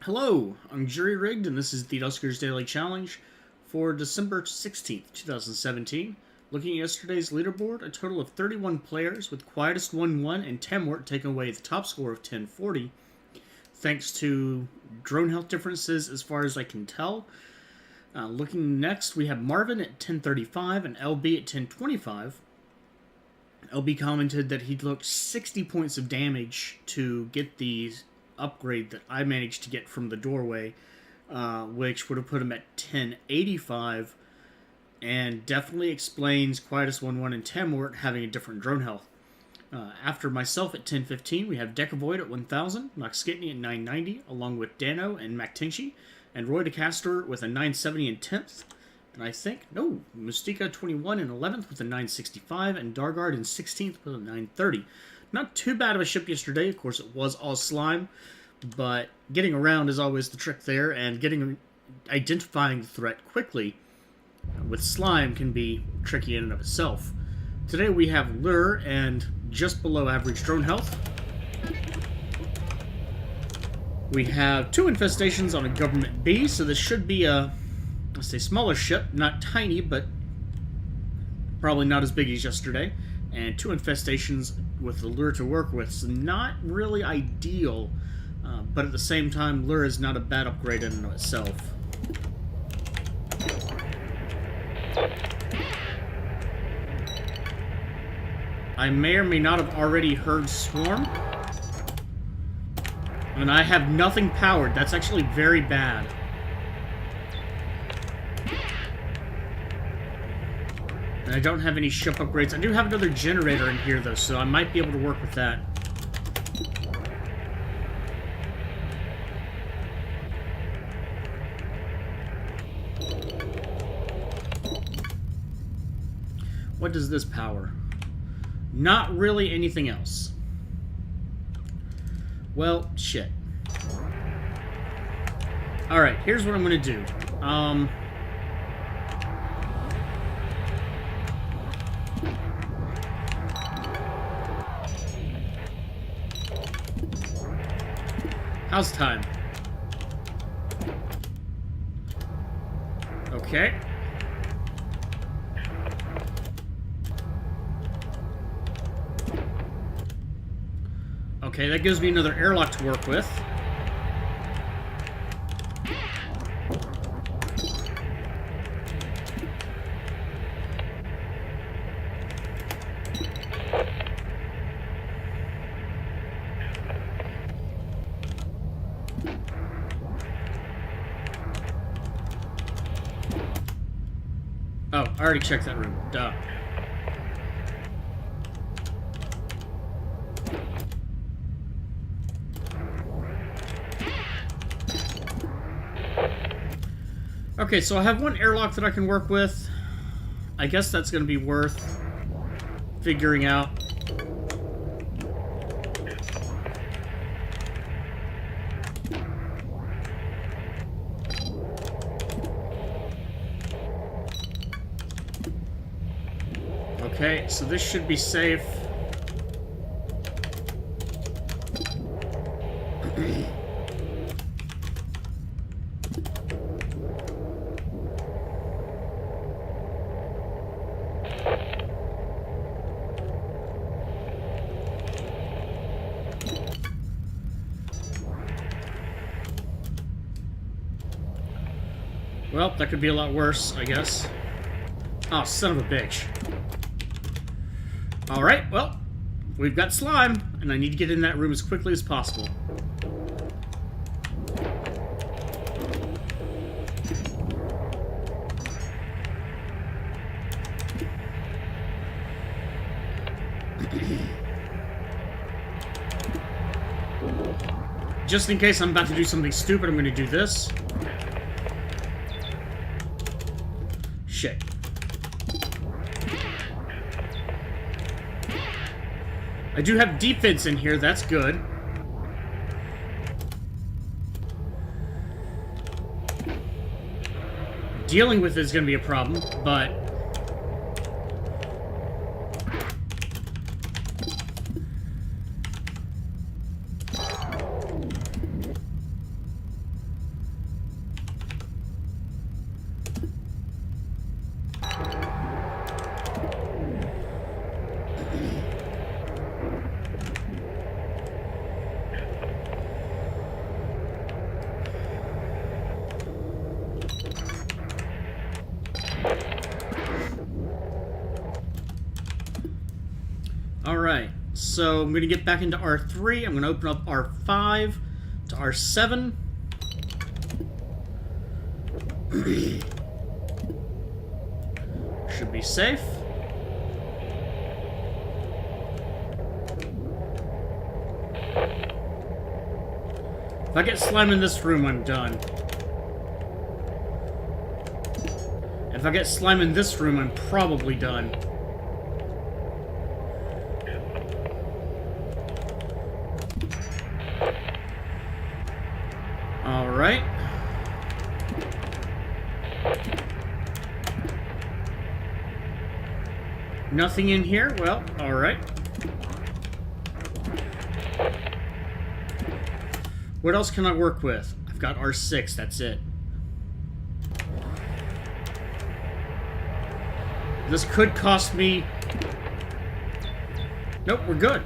Hello, I'm Jury Rigged, and this is the Duskers Daily Challenge for December 16th, 2017. Looking at yesterday's leaderboard, a total of 31 players, with Quietest 1-1 and Temwort taking away the top score of 1040, thanks to drone health differences as far as I can tell. Looking next, we have Marvin at 1035 and LB at 1025. LB commented that he looked 60 points of damage to get the upgrade that I managed to get from the doorway, which would have put him at 1085, and definitely explains Quietest 1-1 and Temwort having a different drone health. After myself at 1015, we have Decavoid at 1000, Noxkitney at 990, along with Dano and MacTinchi, and Roy DeCaster with a 970 in 10th. And I think, no, Mystica 21 in 11th with a 965, and Dargard in 16th with a 930. Not too bad of a ship yesterday. Of course, it was all slime, but getting around is always the trick there, and identifying the threat quickly with slime can be tricky in and of itself. Today we have Lure and just below average drone health. We have 2 infestations on a Government B, so this should be a, let's say, smaller ship. Not tiny, but probably not as big as yesterday. And 2 infestations with the Lure to work with, so not really ideal, but at the same time, Lure is not a bad upgrade in and of itself. I may or may not have already heard Swarm, and I have nothing powered. That's actually very bad. And I don't have any ship upgrades. I do have another generator in here, though, so I might be able to work with that. What does this power? Not really anything else. Well, shit. Alright, here's what I'm going to do. How's time? Okay. Okay, that gives me another airlock to work with. Oh, I already checked that room. Duh. Okay, so I have 1 airlock that I can work with. I guess that's going to be worth figuring out. Okay, so this should be safe. Well, that could be a lot worse, I guess. Oh, son of a bitch. Alright, well, we've got slime, and I need to get in that room as quickly as possible. Just in case I'm about to do something stupid, I'm going to do this. Shit. I do have defense in here, that's good. Dealing with it is going to be a problem, but so I'm going to get back into R3. I'm going to open up R5 to R7. Should be safe. If I get slime in this room, I'm done. If I get slime in this room, I'm probably done. Alright. Nothing in here? Well, alright. What else can I work with? I've got R6, that's it. This could cost me... Nope, we're good.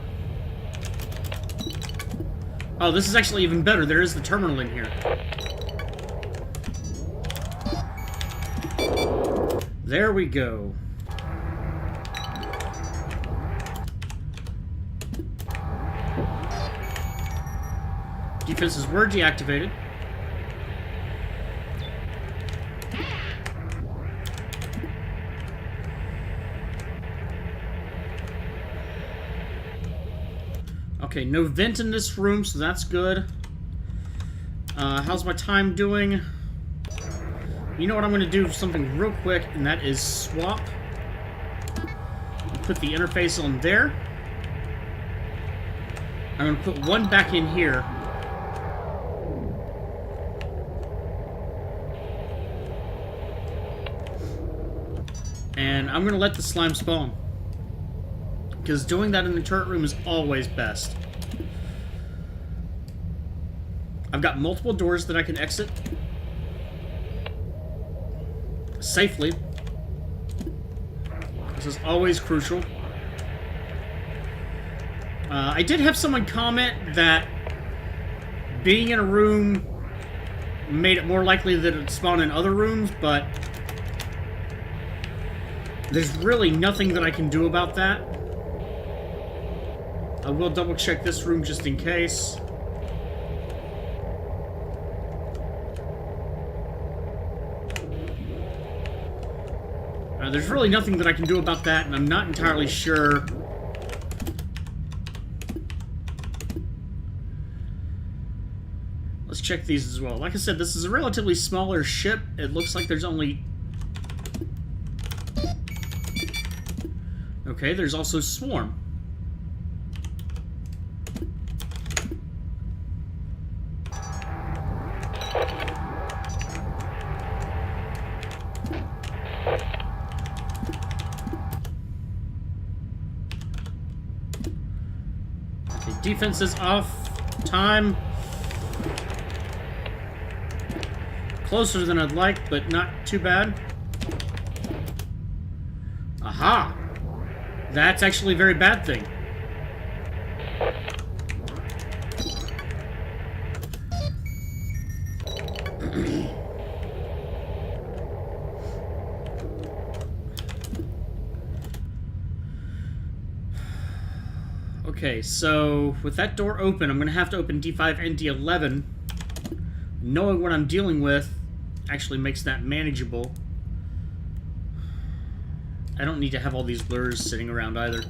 Oh, this is actually even better. There is the terminal in here. There we go. Defenses were deactivated. Okay, no vent in this room, so that's good. How's my time doing? You know what, I'm going to do something real quick, and that is swap. Put the interface on there. I'm going to put one back in here. And I'm going to let the slime spawn. Because doing that in the turret room is always best. I've got multiple doors that I can exit safely. This is always crucial. I did have someone comment that being in a room made it more likely that it would spawn in other rooms, but there's really nothing that I can do about that. I will double check this room just in case. There's really nothing that I can do about that, and I'm not entirely sure. Let's check these as well. Like I said, this is a relatively smaller ship. It looks like there's only... Okay, there's also Swarm. Defense is off. Time. Closer than I'd like, but not too bad. Aha! That's actually a very bad thing. Okay, so with that door open, I'm going to have to open D5 and D11. Knowing what I'm dealing with actually makes that manageable. I don't need to have all these lures sitting around either.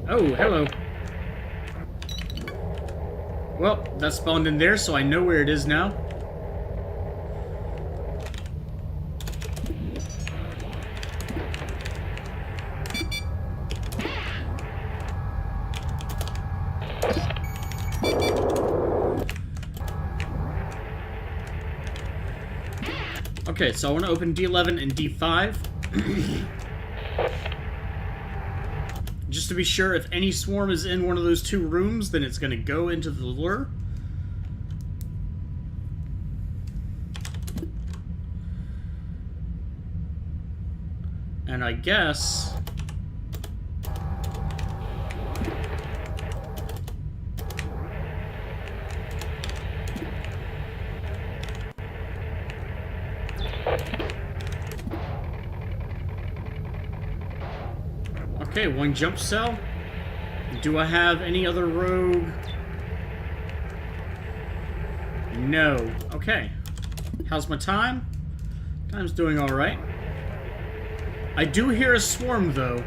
Oh, hello. Well, that spawned in there, so I know where it is now. Okay, so I want to open D11 and D5. Just to be sure, if any swarm is in one of those two rooms, then it's going to go into the lure. And I guess... Okay, one jump cell. Do I have any other rogue? No. Okay. How's my time? Time's doing alright. I do hear a swarm, though.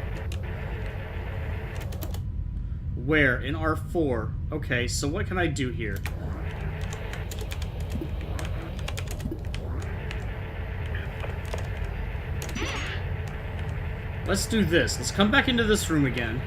Where? In R4. Okay, so what can I do here? Let's do this. Let's come back into this room again.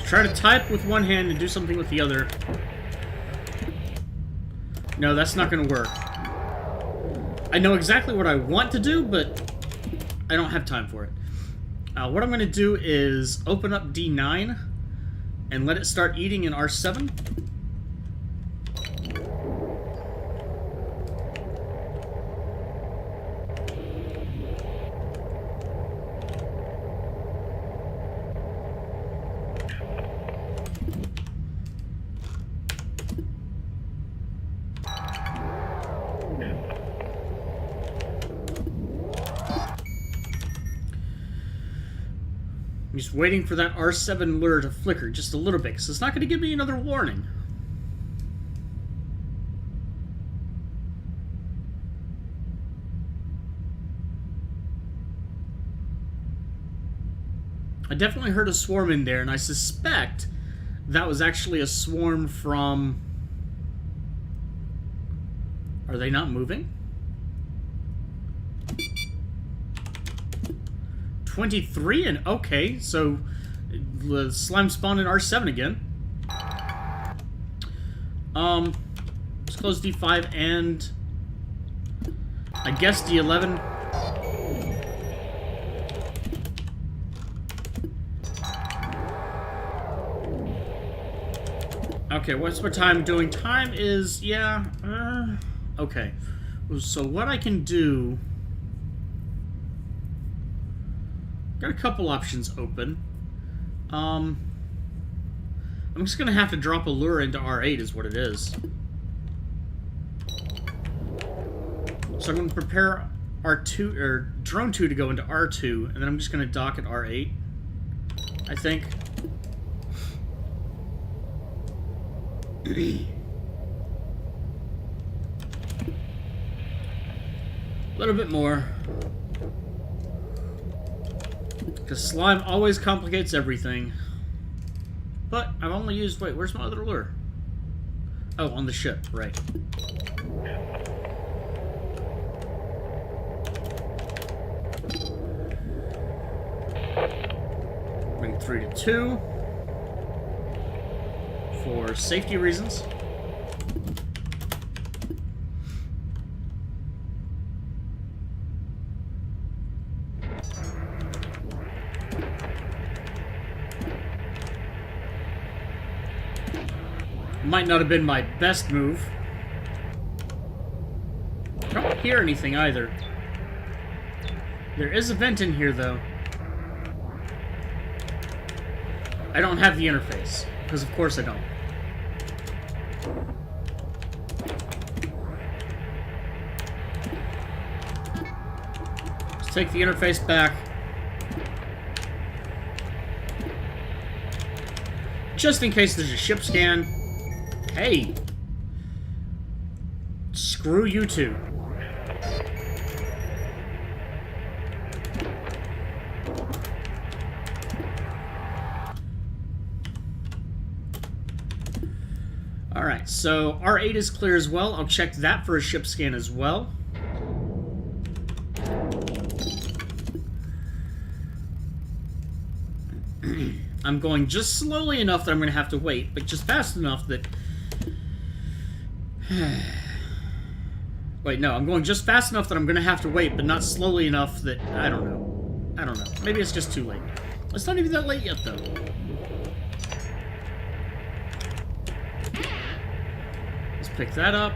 Try to type with one hand and do something with the other. No, that's not going to work. I know exactly what I want to do, but I don't have time for it. What I'm going to do is open up D9 and let it start eating in R7. I'm just waiting for that R7 lure to flicker just a little bit, because it's not going to give me another warning. I definitely heard a swarm in there, and I suspect that was actually a swarm from... Are they not moving? 23 and okay, so the slime spawned in R7 again. Let's close D5 and I guess D11. Okay, what's my time doing? Time is, yeah, okay. So what I can do... Got a couple options open. I'm just gonna have to drop a lure into R8 is what it is. So I'm gonna prepare R2 or drone 2 to go into R2, and then I'm just gonna dock at R8. I think. A little bit more. Because slime always complicates everything. But I've only used... Wait, where's my other lure? Oh, on the ship, right. Bring 3 to 2. For safety reasons. Might not have been my best move. I don't hear anything either. There is a vent in here, though. I don't have the interface, because of course I don't. Let's take the interface back. Just in case there's a ship scan. Hey! Screw you two. Alright, so R8 is clear as well. I'll check that for a ship scan as well. I'm going just slowly enough that I'm going to have to wait, but just fast enough that... Wait, no, I'm going just fast enough that I'm going to have to wait, but not slowly enough that... I don't know. I don't know. Maybe it's just too late. It's not even that late yet, though. Let's pick that up.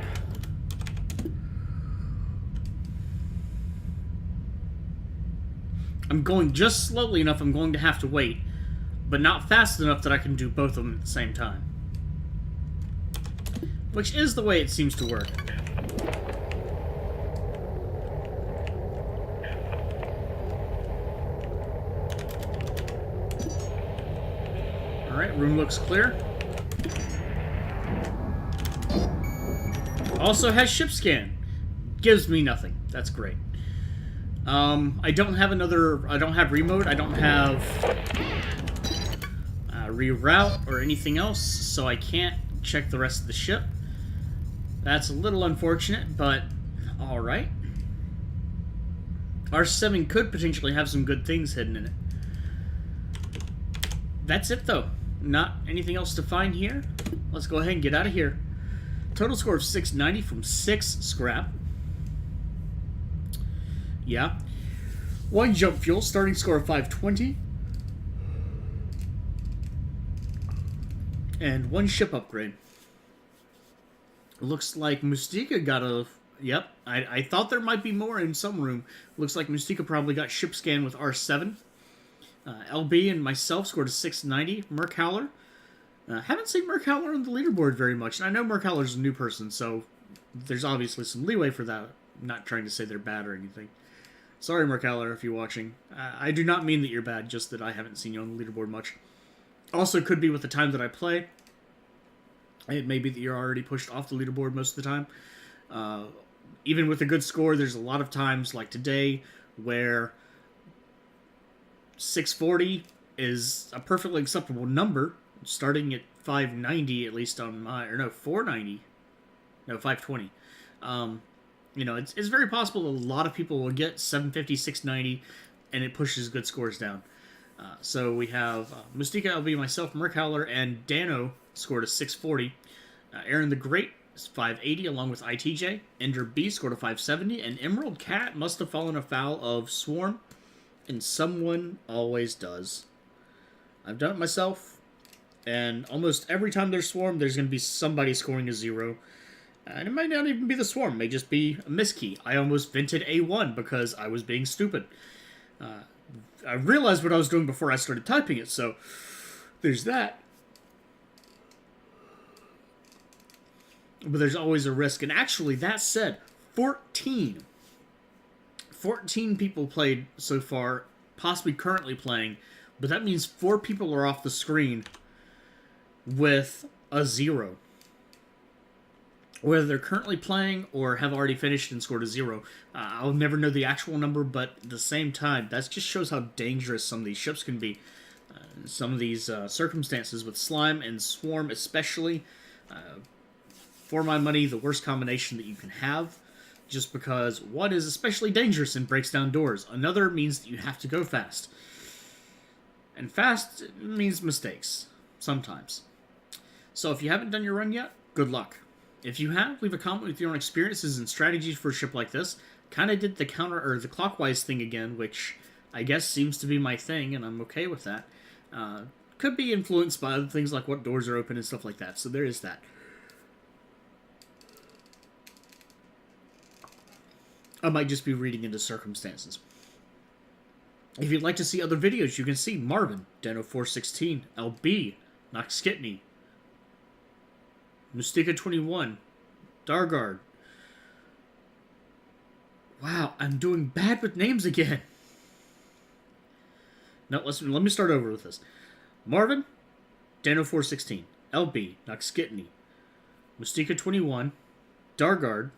I'm going just slowly enough I'm going to have to wait. but not fast enough that I can do both of them at the same time. Which is the way it seems to work. Alright, room looks clear. Also has ship scan. Gives me nothing. That's great. I don't have remote. I don't have reroute or anything else, so I can't check the rest of the ship. That's a little unfortunate, but alright. R7 could potentially have some good things hidden in it. That's it, though. Not anything else to find here. Let's go ahead and get out of here. Total score of 690 from 6 scrap. Yeah. 1 jump fuel, starting score of 520. And 1 ship upgrade. Looks like Mystica got a... Yep, I thought there might be more in some room. Looks like Mystica probably got ship scan with R7. LB and myself scored a 690. Merc Howler. Haven't seen Merc Howler on the leaderboard very much. And I know Merc Howler's a new person, so there's obviously some leeway for that. I'm not trying to say they're bad or anything. Sorry, Merc Howler, if you're watching. I do not mean that you're bad, just that I haven't seen you on the leaderboard much. Also, could be with the time that I play. It may be that you're already pushed off the leaderboard most of the time. Even with a good score, there's a lot of times, like today, where 640 is a perfectly acceptable number, starting at 590, at least on my... Or no, 490. No, 520. You know, it's very possible a lot of people will get 750, 690, and it pushes good scores down. So we have Mystica, LB, myself, Merc Howler, and Dano scored a 640. Aaron the Great is 580 along with ITJ. Ender B scored a 570. And Emerald Cat must have fallen afoul of Swarm. And someone always does. I've done it myself. And almost every time there's Swarm, there's going to be somebody scoring a 0. And it might not even be the Swarm. It may just be a miskey. I almost vented A1 because I was being stupid. I realized what I was doing before I started typing it, so there's that. But there's always a risk. And actually, that said, 14 people played so far, possibly currently playing, but that means 4 people are off the screen with a 0. Whether they're currently playing or have already finished and scored a 0. I'll never know the actual number, but at the same time, that just shows how dangerous some of these ships can be. Some of these circumstances with Slime and Swarm especially. For my money, the worst combination that you can have. Just because one is especially dangerous and breaks down doors. Another means that you have to go fast. And fast means mistakes. Sometimes. So if you haven't done your run yet, good luck. If you have, leave a comment with your own experiences and strategies for a ship like this. Kind of did the the clockwise thing again, which I guess seems to be my thing, and I'm okay with that. Could be influenced by other things like what doors are open and stuff like that, so there is that. I might just be reading into circumstances. If you'd like to see other videos, you can see Marvin, Deno416, LB, Nox Skitney, Mystica 21, Dargard. Wow, I'm doing bad with names again. No, let me start over with this. Marvin, Dano416, LB, Nox Skitney, Mystica 21, Dargard,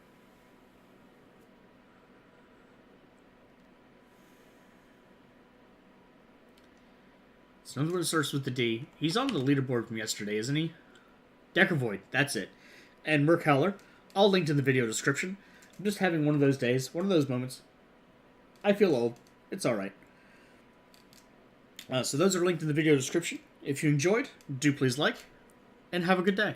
it's another one that starts with the D. He's on the leaderboard from yesterday, isn't he? Deckervoid, that's it. And Merc Howler, all linked in the video description. I'm just having one of those days, one of those moments. I feel old. It's alright. So those are linked in the video description. If you enjoyed, do please like, and have a good day.